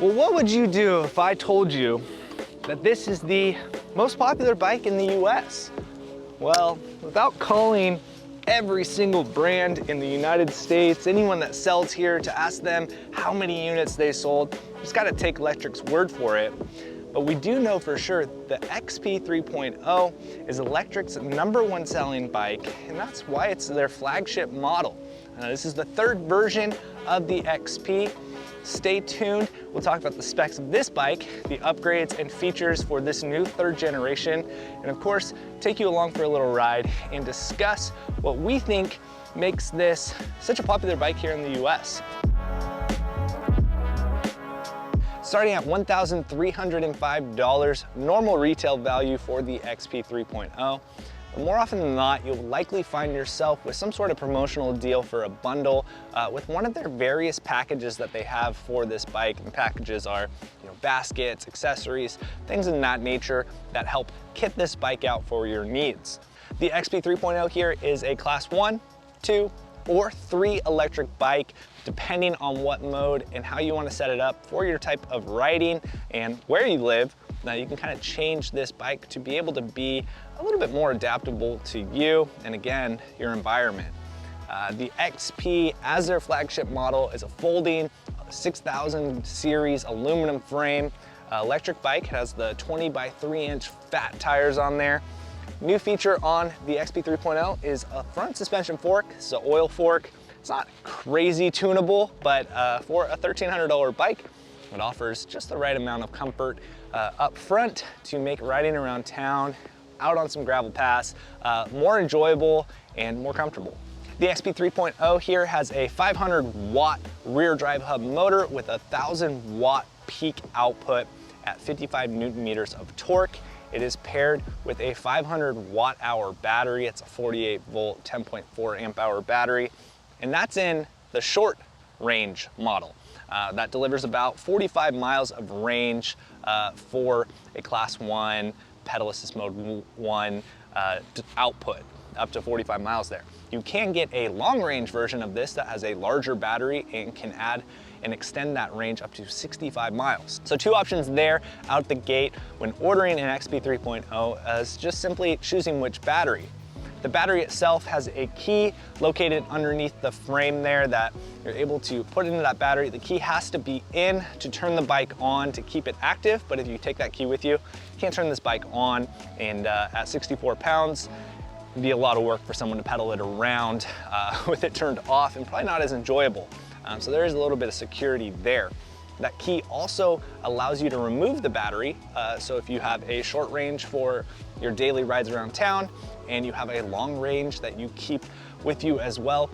Well, what would you do if I told you that this is the most popular bike in the US? Well, without calling every single brand in the United States, anyone that sells here, to ask them how many units they sold, you just gotta take Lectric's word for it. But we do know for sure the XP 3.0 is Lectric's #1 selling bike, and that's why it's their flagship model. This is the third version of the XP. Stay tuned. We'll talk about the specs of this bike, the upgrades and features for this new third generation, and of course, take you along for a little ride and discuss what we think makes this such a popular bike here in the US. Starting at $1,305 normal retail value for the XP 3.0. But more often than not, you'll likely find yourself with some sort of promotional deal for a bundle with one of their various packages that they have for this bike. And the packages are, baskets, accessories, things in that nature that help kit this bike out for your needs. The XP 3.0 here is a class 1, 2, or 3 electric bike, depending on what mode and how you want to set it up for your type of riding and where you live. Now you can kind of change this bike to be able to be a little bit more adaptable to you and again, your environment. The XP as their flagship model is a folding 6000 series aluminum frame electric bike. It has the 20 by 3 inch fat tires on there. New feature on the XP 3.0 is a front suspension fork. It's an oil fork. It's not crazy tunable, but for a $1,300 bike, it offers just the right amount of comfort up front to make riding around town, out on some gravel paths, more enjoyable and more comfortable. The XP 3.0 here has a 500 watt rear drive hub motor with a 1000 watt peak output at 55 Newton meters of torque. It is paired with a 500 watt hour battery. It's a 48 volt, 10.4 amp hour battery. And that's in the short range model. That delivers about 45 miles of range for a class 1 pedal assist mode 1 output, up to 45 miles there. You can get a long range version of this that has a larger battery and can add and extend that range up to 65 miles. So 2 options there out the gate when ordering an XP 3.0 is just simply choosing which battery. The battery itself has a key located underneath the frame there that you're able to put into that battery. The key has to be in to turn the bike on to keep it active, but if you take that key with you, you can't turn this bike on, and at 64 pounds, it'd be a lot of work for someone to pedal it around with it turned off and probably not as enjoyable. So there is a little bit of security there. That key also allows you to remove the battery. So if you have a short range for your daily rides around town and you have a long range that you keep with you as well,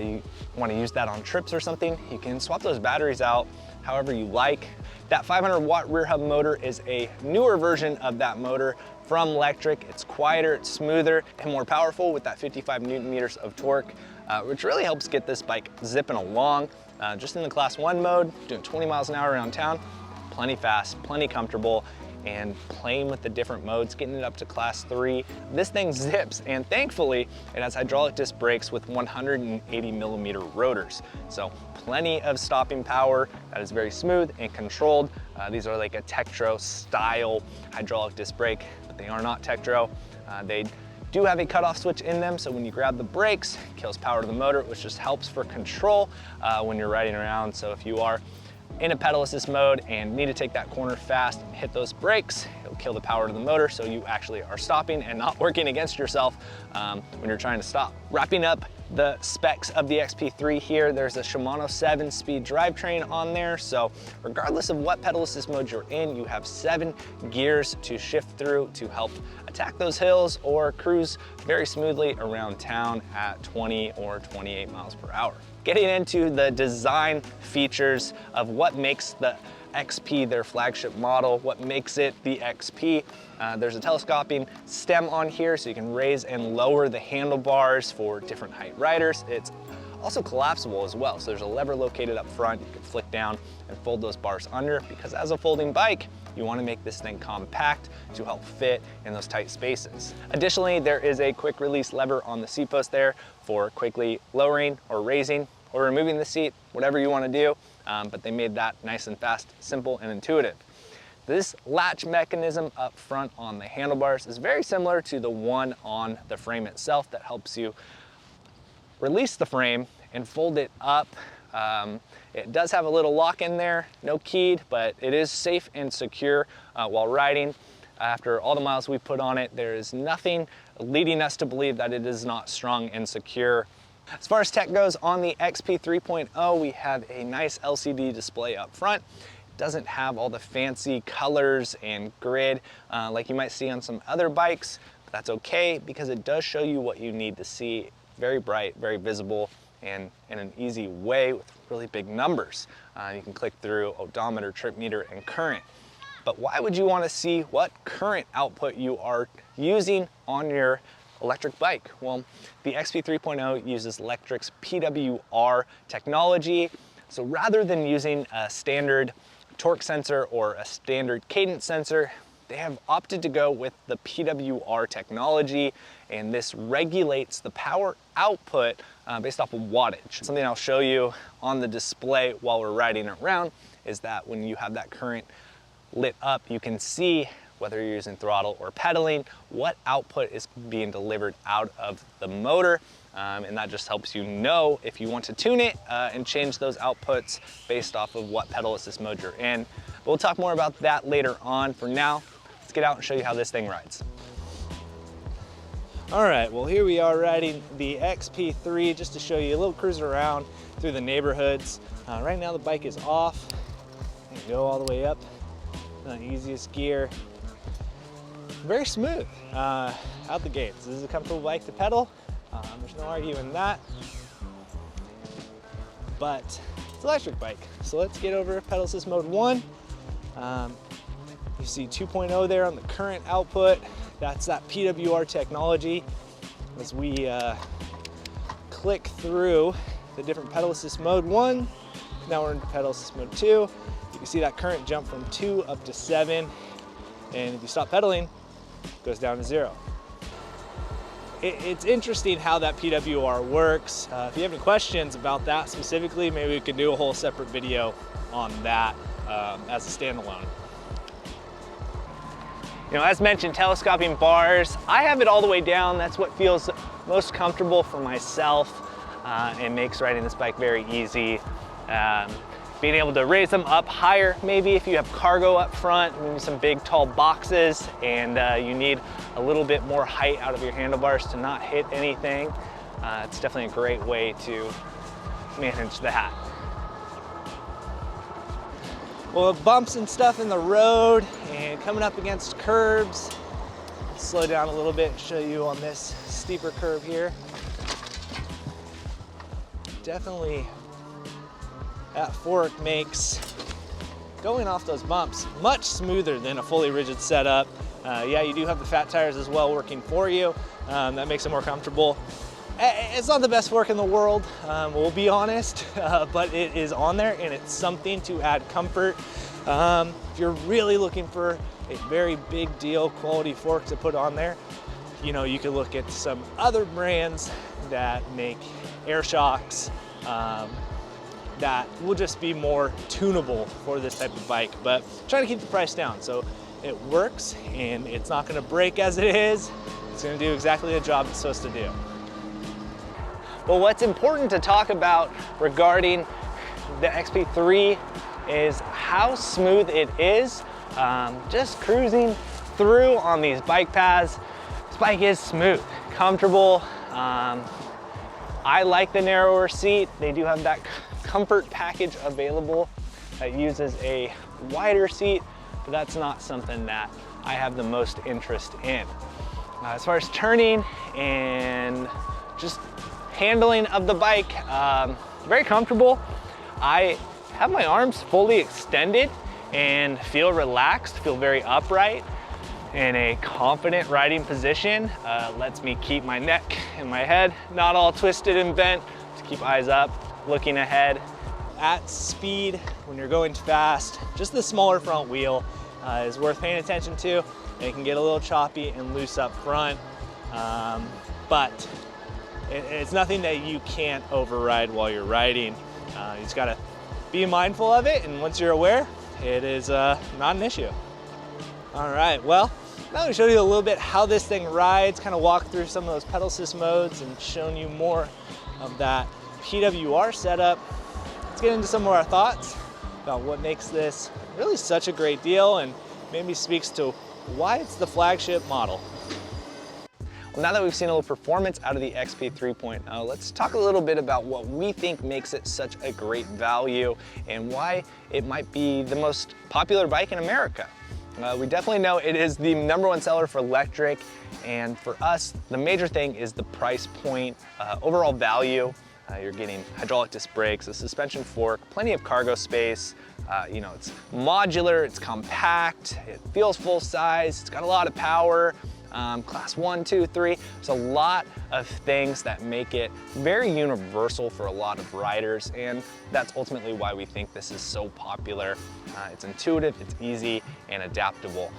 you want to use that on trips or something, you can swap those batteries out however you like. That 500 watt rear hub motor is a newer version of that motor from Lectric. It's quieter, it's smoother, and more powerful with that 55 Newton meters of torque, which really helps get this bike zipping along. Just in the class 1 mode, doing 20 miles an hour around town, plenty fast, plenty comfortable, and playing with the different modes, getting it up to class 3. This thing zips, and thankfully, it has hydraulic disc brakes with 180 millimeter rotors. So plenty of stopping power that is very smooth and controlled. These are like a Tektro style hydraulic disc brake, but they are not Tektro. They do have a cutoff switch in them, so when you grab the brakes, it kills power to the motor, which just helps for control when you're riding around. So if you are in a pedal assist mode and need to take that corner fast and hit those brakes, it'll kill the power to the motor, so you actually are stopping and not working against yourself when you're trying to stop. Wrapping up the specs of the XP3 here, there's a Shimano 7-speed drivetrain on there, so regardless of what pedal assist mode you're in, you have 7 gears to shift through to help attack those hills or cruise very smoothly around town at 20 or 28 miles per hour. Getting into the design features of what makes the XP their flagship model, what makes it the XP. There's a telescoping stem on here so you can raise and lower the handlebars for different height riders. It's also collapsible as well, so there's a lever located up front. You can flick down and fold those bars under, because as a folding bike, you want to make this thing compact to help fit in those tight spaces. Additionally, there is a quick release lever on the seat post there for quickly lowering or raising or removing the seat, whatever you want to do, but they made that nice and fast, simple, and intuitive. This latch mechanism up front on the handlebars is very similar to the one on the frame itself that helps you release the frame and fold it up. It does have a little lock in there, no keyed, but it is safe and secure while riding. After all the miles we put on it, there is nothing leading us to believe that it is not strong and secure. As far as tech goes, on the XP 3.0, we have a nice LCD display up front. It doesn't have all the fancy colors and grid like you might see on some other bikes, but that's okay because it does show you what you need to see. Very bright, very visible, and in an easy way with really big numbers. You can click through odometer, trip meter, and current. But why would you want to see what current output you are using on your electric bike? Well, the XP 3.0 uses Lectric's PWR technology. So rather than using a standard torque sensor or a standard cadence sensor, they have opted to go with the PWR technology, and this regulates the power output based off of wattage. Something I'll show you on the display while we're riding around is that when you have that current lit up, you can see whether you're using throttle or pedaling, what output is being delivered out of the motor. And that just helps you know if you want to tune it and change those outputs based off of what pedal assist mode you're in. But we'll talk more about that later on. For now, let's get out and show you how this thing rides. All right, well, here we are riding the XP3 just to show you a little cruise around through the neighborhoods. Right now the bike is off. You can go all the way up. Easiest gear. Very smooth out the gates. This is a comfortable bike to pedal. There's no arguing that. But it's an electric bike. So let's get over pedal assist mode 1. You see 2.0 there on the current output. That's that PWR technology. As we click through the different pedal assist mode 1, now we're into pedal assist mode 2. You can see that current jump from 2 up to 7. And if you stop pedaling, it goes down to 0. It's interesting how that PWR works. If you have any questions about that specifically, maybe we could do a whole separate video on that as a standalone. You know, as mentioned, telescoping bars, I have it all the way down. That's what feels most comfortable for myself and makes riding this bike very easy. Being able to raise them up higher, maybe if you have cargo up front, maybe some big tall boxes, and you need a little bit more height out of your handlebars to not hit anything. It's definitely a great way to manage that. Well, bumps and stuff in the road and coming up against curbs. Let's slow down a little bit and show you on this steeper curve here. Definitely that fork makes going off those bumps much smoother than a fully rigid setup. Yeah, you do have the fat tires as well working for you. That makes it more comfortable. It's not the best fork in the world, we'll be honest, but it is on there and it's something to add comfort. If you're really looking for a very big deal quality fork to put on there, you know, you could look at some other brands that make air shocks that will just be more tunable for this type of bike, but trying to keep the price down. So it works and it's not gonna break as it is. It's gonna do exactly the job it's supposed to do. Well, what's important to talk about regarding the XP3 is how smooth it is. Just cruising through on these bike paths, this bike is smooth, comfortable. I like the narrower seat. They do have that comfort package available that uses a wider seat, but that's not something that I have the most interest in. As far as turning and just handling of the bike, very comfortable. I have my arms fully extended and feel relaxed, feel very upright in a confident riding position. Lets me keep my neck and my head not all twisted and bent, to keep eyes up, looking ahead. At speed, when you're going fast, just the smaller front wheel is worth paying attention to. It can get a little choppy and loose up front, but It's nothing that you can't override while you're riding. You just gotta be mindful of it, and once you're aware, it is not an issue. All right, well, now we showed you a little bit how this thing rides, kind of walk through some of those pedal assist modes and shown you more of that PWR setup. Let's get into some of our thoughts about what makes this really such a great deal and maybe speaks to why it's the flagship model. Well, now that we've seen a little performance out of the XP 3.0, let's talk a little bit about what we think makes it such a great value and why it might be the most popular bike in America. We definitely know it is the #1 seller for Lectric, and for us, the major thing is the price point, overall value. You're getting hydraulic disc brakes, a suspension fork, plenty of cargo space. You know, it's modular, it's compact, it feels full size, it's got a lot of power. Class 1, 2, 3. There's a lot of things that make it very universal for a lot of riders, and that's ultimately why we think this is so popular. It's intuitive, it's easy, and adaptable.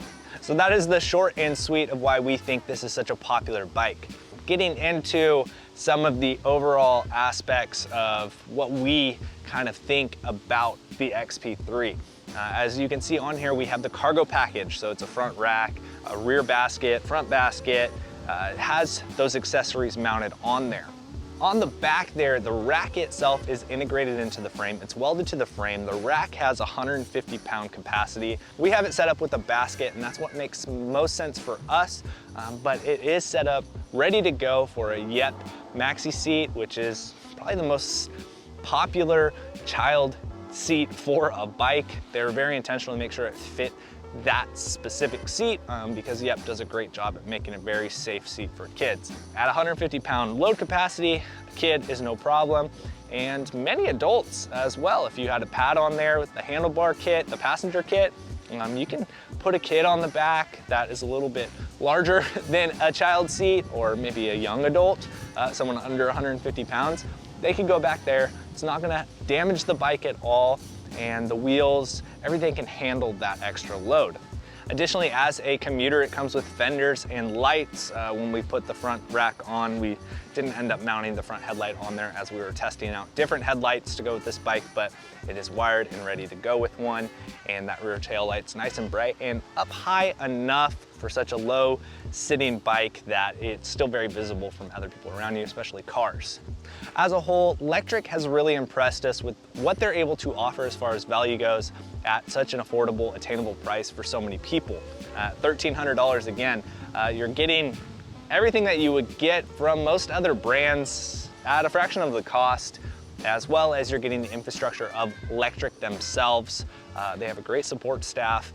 So that is the short and sweet of why we think this is such a popular bike. Getting into some of the overall aspects of what we kind of think about the XP3. As you can see on here, we have the cargo package. So it's a front rack, a rear basket, front basket. It has those accessories mounted on there. On the back there, the rack itself is integrated into the frame. It's welded to the frame. The rack has 150-pound capacity. We have it set up with a basket, and that's what makes most sense for us. But it is set up ready to go for a Yep Maxi seat, which is probably the most popular child seat for a bike. They're very intentional to make sure it fit that specific seat because Yep does a great job at making a very safe seat for kids. At 150-pound load capacity, a kid is no problem, and many adults as well. If you had a pad on there with the handlebar kit, the passenger kit, you can put a kid on the back that is a little bit larger than a child seat, or maybe a young adult, someone under 150 pounds. They can go back there. It's not gonna damage the bike at all, and the wheels, everything can handle that extra load. Additionally, as a commuter, it comes with fenders and lights. When we put the front rack on, we didn't end up mounting the front headlight on there as we were testing out different headlights to go with this bike, but it is wired and ready to go with one. And that rear tail light's nice and bright and up high enough for such a low sitting bike that it's still very visible from other people around you, especially cars. As a whole, Lectric has really impressed us with what they're able to offer as far as value goes at such an affordable, attainable price for so many people. $1,300 again, you're getting everything that you would get from most other brands at a fraction of the cost, as well as you're getting the infrastructure of Lectric themselves. They have a great support staff,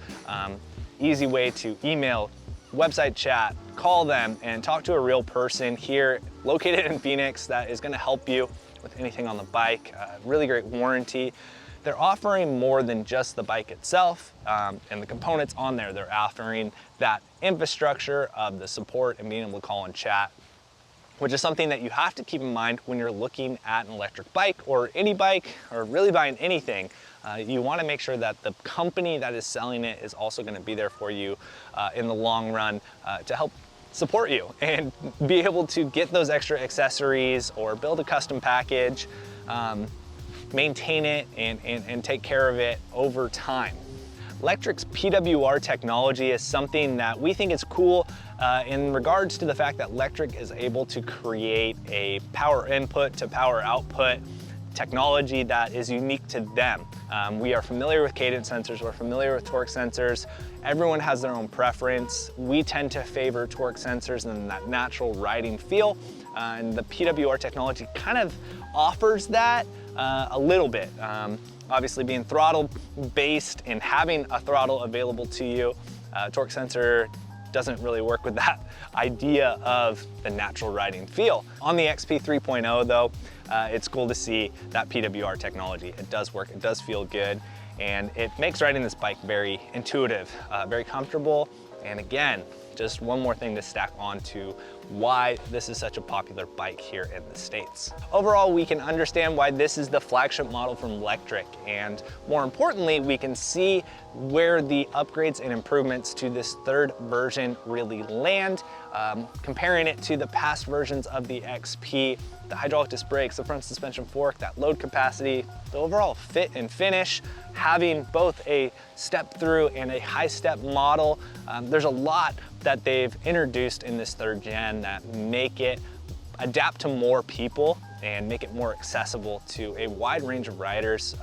easy way to email, website chat, call them, and talk to a real person here located in Phoenix that is gonna help you with anything on the bike. Really great warranty. They're offering more than just the bike itself and the components on there. They're offering that infrastructure of the support and being able to call and chat, which is something that you have to keep in mind when you're looking at an electric bike or any bike or really buying anything. You want to make sure that the company that is selling it is also going to be there for you in the long run to help support you and be able to get those extra accessories or build a custom package, maintain it and take care of it over time. Lectric's PWR technology is something that we think is cool in regards to the fact that Lectric is able to create a power input to power output technology that is unique to them. We are familiar with cadence sensors, we're familiar with torque sensors. Everyone has their own preference. We tend to favor torque sensors and that natural riding feel. And the PWR technology kind of offers that a little bit. Obviously being throttle based and having a throttle available to you, torque sensor doesn't really work with that idea of the natural riding feel. On the XP 3.0 though, it's cool to see that PWR technology. It does work, it does feel good, and it makes riding this bike very intuitive, very comfortable, and again, just one more thing to stack onto why this is such a popular bike here in the States. Overall, we can understand why this is the flagship model from Lectric, and more importantly, we can see where the upgrades and improvements to this third version really land. comparing it to the past versions of the XP, the hydraulic disc brakes, the front suspension fork, that load capacity, the overall fit and finish, having both a step through and a high step model. There's a lot that they've introduced in this third gen that make it adapt to more people and make it more accessible to a wide range of riders,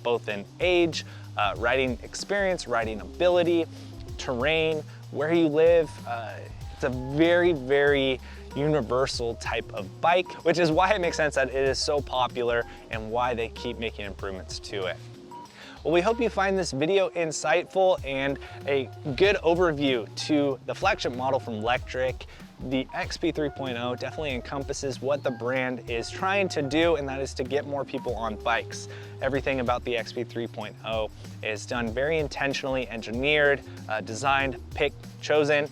both in age, riding experience, riding ability, terrain, where you live. It's a very, very universal type of bike, which is why it makes sense that it is so popular and why they keep making improvements to it. Well, we hope you find this video insightful and a good overview to the flagship model from Lectric. The XP 3.0 definitely encompasses what the brand is trying to do, and that is to get more people on bikes. Everything about the XP 3.0 is done very intentionally engineered, designed, picked, chosen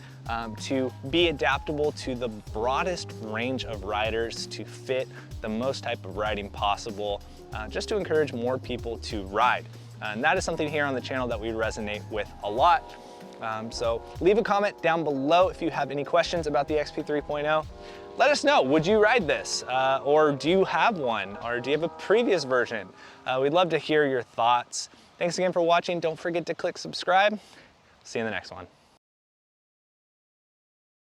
to be adaptable to the broadest range of riders, to fit the most type of riding possible, just to encourage more people to ride. And that is something here on the channel that we resonate with a lot. So leave a comment down below if you have any questions about the XP 3.0. Let us know, would you ride this? Or do you have one? Or do you have a previous version? We'd love to hear your thoughts. Thanks again for watching. Don't forget to click subscribe. See you in the next one.